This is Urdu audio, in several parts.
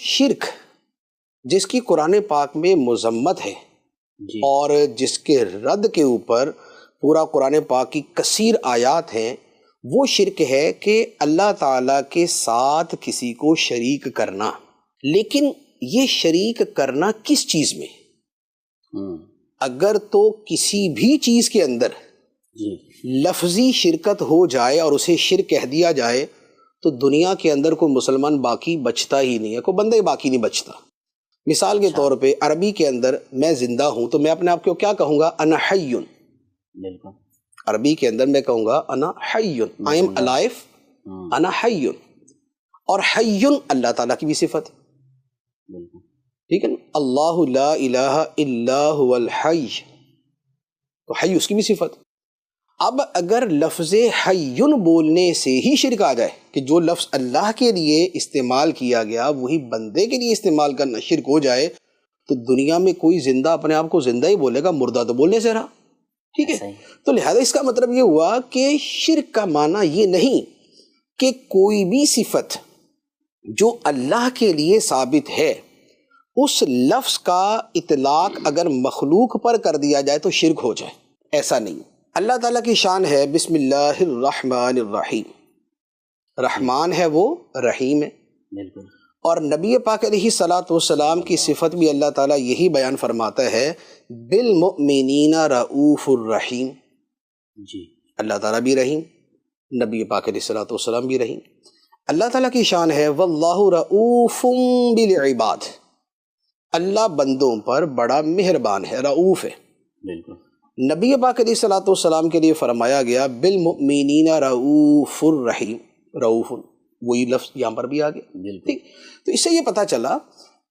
شرک جس کی قرآن پاک میں مذمت ہے اور جس کے رد کے اوپر پورا قرآن پاک کی کثیر آیات ہیں، وہ شرک ہے کہ اللہ تعالیٰ کے ساتھ کسی کو شریک کرنا۔ لیکن یہ شریک کرنا کس چیز میں؟ اگر تو کسی بھی چیز کے اندر لفظی شرکت ہو جائے اور اسے شرک کہہ دیا جائے تو دنیا کے اندر کوئی مسلمان باقی بچتا ہی نہیں ہے، کوئی بندہ ہی باقی نہیں بچتا۔ مثال کے طور پہ عربی کے اندر میں زندہ ہوں تو میں اپنے آپ کو کیا کہوں گا؟ انا حی۔ عربی کے اندر میں کہوں گا انا حی، آئی ایم الائیو، انا حی۔ اور حی اللہ تعالیٰ کی بھی صفت ہے، ٹھیک ہے نا؟ اللہ لا الہ الا هو الحی، تو حی اس کی بھی صفت۔ اب اگر لفظ حی بولنے سے ہی شرک آ جائے کہ جو لفظ اللہ کے لیے استعمال کیا گیا وہی بندے کے لیے استعمال کرنا شرک ہو جائے تو دنیا میں کوئی زندہ اپنے آپ کو زندہ ہی بولے گا، مردہ تو بولنے سے رہا، ٹھیک ہے؟ تو لہذا اس کا مطلب یہ ہوا کہ شرک کا معنی یہ نہیں کہ کوئی بھی صفت جو اللہ کے لیے ثابت ہے اس لفظ کا اطلاق اگر مخلوق پر کر دیا جائے تو شرک ہو جائے، ایسا نہیں۔ اللہ تعالیٰ کی شان ہے بسم اللہ الرحمن الرحیم، رحمان ہے وہ، رحیم ہے، اور نبی پاک علیہ الصلاۃ والسلام کی صفت بھی اللہ تعالیٰ یہی بیان فرماتا ہے بالمؤمنین رؤوف الرحیم، اللہ تعالیٰ بھی رحیم، نبی پاک علیہ الصلاۃ والسلام بھی رحیم۔ اللہ تعالیٰ کی شان ہے واللہ رؤوف بالعباد، اللہ بندوں پر بڑا مہربان ہے، رؤوف ہے۔ نبی پاک علیہ الصلاۃ والسلام کے لیے فرمایا گیا بالمؤمنین رؤوف الرحیم، رؤوف وہی لفظ یہاں پر بھی آ گیا، ٹھیک۔ تو اس سے یہ پتہ چلا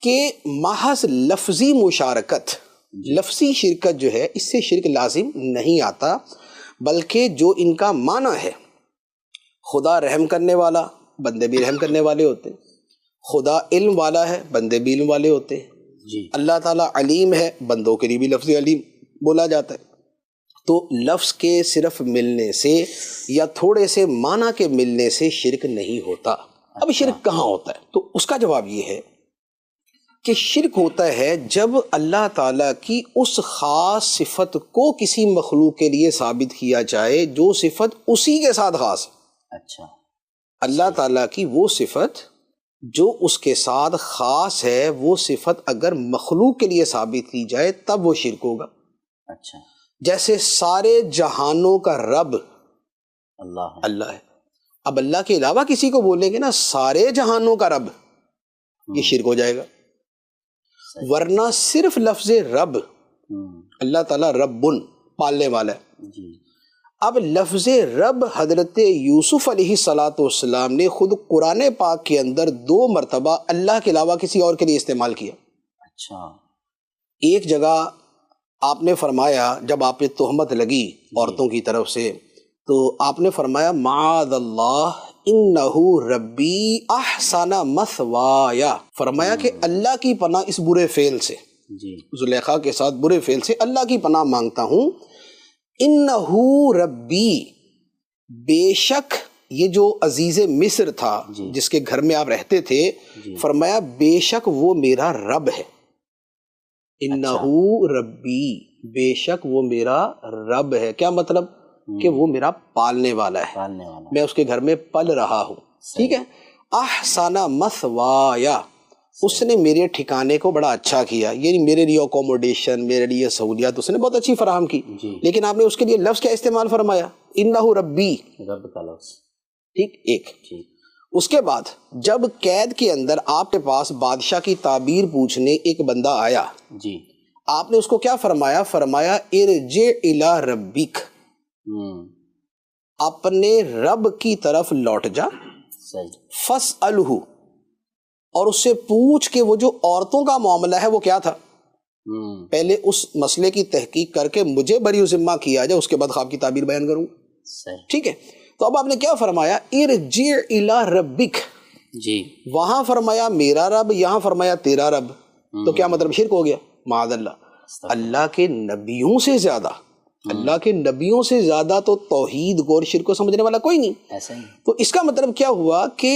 کہ محض لفظی مشارکت، لفظی شرکت جو ہے اس سے شرک لازم نہیں آتا، بلکہ جو ان کا معنی ہے خدا رحم کرنے والا، بندے بھی رحم کرنے والے ہوتے ہیں، خدا علم والا ہے، بندے بھی علم والے ہوتے ہیں، اللہ تعالیٰ علیم ہے، بندوں کے لیے بھی لفظ علیم بولا جاتا ہے۔ تو لفظ کے صرف ملنے سے یا تھوڑے سے معنی کے ملنے سے شرک نہیں ہوتا۔ اب شرک کہاں ہوتا ہے؟ تو اس کا جواب یہ ہے کہ شرک ہوتا ہے جب اللہ تعالیٰ کی اس خاص صفت کو کسی مخلوق کے لیے ثابت کیا جائے جو صفت اسی کے ساتھ خاص ہے۔ اچھا، اللہ تعالیٰ کی وہ صفت جو اس کے ساتھ خاص ہے، وہ صفت اگر مخلوق کے لیے ثابت کی جائے تب وہ شرک ہوگا۔ اچھا، جیسے سارے جہانوں کا رب اللہ ہے، اب اللہ کے علاوہ کسی کو بولیں گے نا سارے جہانوں کا رب، یہ شرک ہو جائے گا۔ ورنہ صرف لفظ رب، اللہ تعالیٰ ربن پالنے والا ہے۔ اب لفظ رب حضرت یوسف علیہ السلام نے خود قرآن پاک کے اندر 2 مرتبہ اللہ کے علاوہ کسی اور کے لیے استعمال کیا۔ اچھا، ایک جگہ آپ نے فرمایا جب آپ پہ تہمت لگی عورتوں کی طرف سے تو آپ نے فرمایا معاذ اللہ انہ ربی احسن مثوایا، فرمایا کہ اللہ کی پناہ اس برے فعل سے، زلیخا کے ساتھ برے فعل سے اللہ کی پناہ مانگتا ہوں۔ انہ ربی، بے شک یہ جو عزیز مصر تھا جس کے گھر میں آپ رہتے تھے، فرمایا بے شک وہ میرا رب ہے۔ انہ ربی، بے شک وہ میرا رب ہے، کیا مطلب؟ کہ وہ میرا پالنے والا ہے، میں اس کے گھر میں پل رہا ہوں، ٹھیک ہے۔ احسن مثوایا، اس نے میرے ٹھکانے کو بڑا اچھا کیا، یعنی میرے لیے اکوموڈیشن، میرے لیے سہولیات اس نے بہت اچھی فراہم کی، لیکن آپ نے اس کے لیے لفظ کیا استعمال فرمایا؟ انہ ربی، رب کا لفظ، ٹھیک۔ ایک اس کے بعد جب قید کے اندر آپ کے پاس بادشاہ کی تعبیر پوچھنے ایک بندہ آیا، آپ نے اس کو کیا فرمایا؟ فرمایا ارجع الی ربک، اپنے رب کی طرف لوٹ جا، فاسألہ، اور اس سے پوچھ کہ وہ جو عورتوں کا معاملہ ہے وہ کیا تھا، پہلے اس مسئلے کی تحقیق کر کے مجھے بری ذمہ کیا جائے، اس کے بعد خواب کی تعبیر بیان کروں، ٹھیک ہے۔ تو اب آپ نے کیا فرمایا؟ ارجع الی ربک، وہاں فرمایا میرا رب، یہاں فرمایا تیرا رب، تو کیا مطلب؟ شرک ہو گیا، معاذ اللہ۔ اللہ کے نبیوں سے زیادہ، اللہ کے نبیوں سے زیادہ تو توحید کو اور شرک کو سمجھنے والا کوئی نہیں۔ تو اس کا مطلب کیا ہوا کہ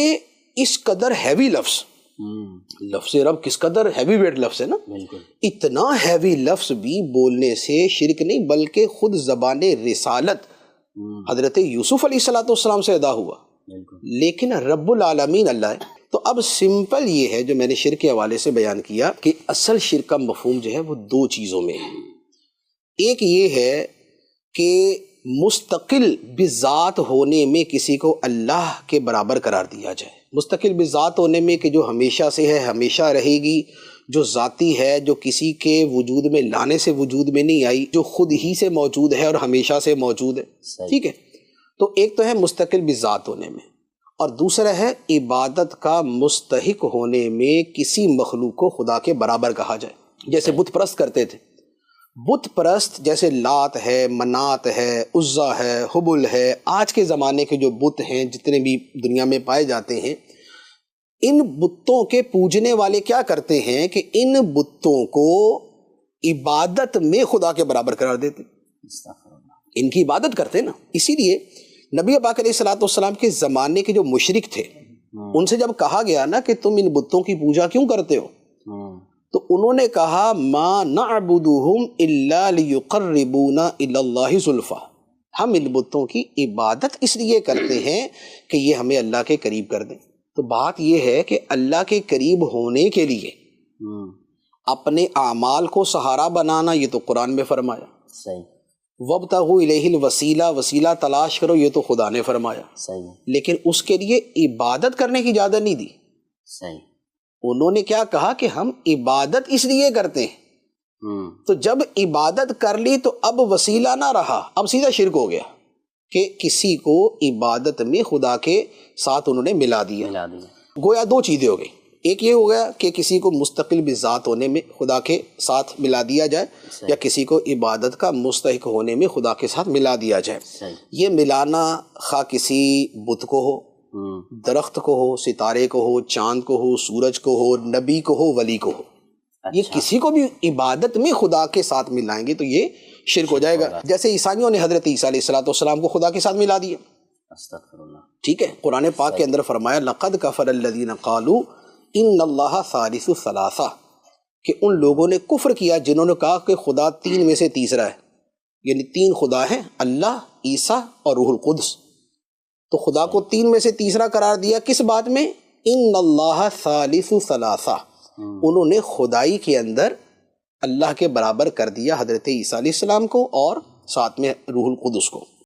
اس قدر ہیوی لفظ لفظ رب کس قدر ہیوی ویٹ لفظ ہے نا، اتنا ہیوی لفظ بھی بولنے سے شرک نہیں بلکہ خود زبان رسالت حضرت یوسف علیہ السلام سے ادا ہوا، لیکن رب العالمین اللہ ہے۔ تو اب سمپل یہ ہے جو میں نے شرک کے حوالے سے بیان کیا کہ اصل شرک کا مفہوم جو ہے وہ دو چیزوں میں ہے۔ ایک یہ ہے کہ مستقل بذات ہونے میں کسی کو اللہ کے برابر قرار دیا جائے، مستقل بذات ہونے میں کہ جو ہمیشہ سے ہے ہمیشہ رہے گی، جو ذاتی ہے، جو کسی کے وجود میں لانے سے وجود میں نہیں آئی، جو خود ہی سے موجود ہے اور ہمیشہ سے موجود ہے، ٹھیک ہے۔ تو ایک تو ہے مستقل بذات ہونے میں، اور دوسرا ہے عبادت کا مستحق ہونے میں کسی مخلوق کو خدا کے برابر کہا جائے۔ جیسے بت پرست کرتے تھے، بت پرست جیسے لات ہے، منات ہے، عزا ہے، حبل ہے، آج کے زمانے کے جو بت ہیں جتنے بھی دنیا میں پائے جاتے ہیں، ان بتوں کے پوجنے والے کیا کرتے ہیں کہ ان بتوں کو عبادت میں خدا کے برابر قرار دیتے، ان کی عبادت کرتے نا۔ اسی لیے نبی پاک علیہ السلام کے زمانے کے جو مشرک تھے ان سے جب کہا گیا نا کہ تم ان بتوں کی پوجا کیوں کرتے ہو، تو انہوں نے کہا ما نعبدہم الا لیقربونا الی اللہ زلفیٰ، ہم ان بتوں کی عبادت اس لیے کرتے ہیں کہ یہ ہمیں اللہ کے قریب کر دیں۔ تو بات یہ ہے کہ اللہ کے قریب ہونے کے لیے اپنے اعمال کو سہارا بنانا، یہ تو قرآن میں فرمایا، وَابْتَغُوا إِلَيْهِ الْوَسِيلَہ، وسیلہ تلاش کرو، یہ تو خدا نے فرمایا، لیکن اس کے لیے عبادت کرنے کی اجازت نہیں دی۔ انہوں نے کیا کہا کہ ہم عبادت اس لیے کرتے ہیں، تو جب عبادت کر لی تو اب وسیلہ نہ رہا، اب سیدھا شرک ہو گیا کہ کسی کو عبادت میں خدا کے ساتھ انہوں نے ملا دیا۔ گویا دو چیزیں ہو گئی، ایک یہ ہو گیا کہ کسی کو مستقل بذات ہونے میں خدا کے ساتھ ملا دیا جائے، یا کسی کو عبادت کا مستحق ہونے میں خدا کے ساتھ ملا دیا جائے۔ یہ ملانا خواہ کسی بت کو ہو، درخت کو ہو، ستارے کو ہو، چاند کو ہو، سورج کو ہو، نبی کو ہو، ولی کو ہو، یہ کسی کو بھی عبادت میں خدا کے ساتھ ملائیں گے تو یہ شرک ہو جائے گا۔ جیسے عیسائیوں نے حضرت عیسیٰ علیہ السلام کو خدا کے ساتھ ملا دیا، ٹھیک ہے۔ قرآن پاک کے اندر فرمایا لَقَدْ كَفَرَ الَّذِينَ قَالُوا إِنَّ اللَّهَ ثَالِثُ ثَلَاثَةٍ، کہ ان لوگوں نے کفر کیا جنہوں نے کہا کہ خدا تین میں سے تیسرا ہے، یعنی تین خدا ہیں، اللہ، عیسیٰ اور روح القدس۔ تو خدا کو تین میں سے تیسرا قرار دیا کس بات میں؟ ان اللہ ثالث ثلاثہ، انہوں نے خدائی کے اندر اللہ کے برابر کر دیا حضرت عیسیٰ علیہ السلام کو اور ساتھ میں روح القدس کو۔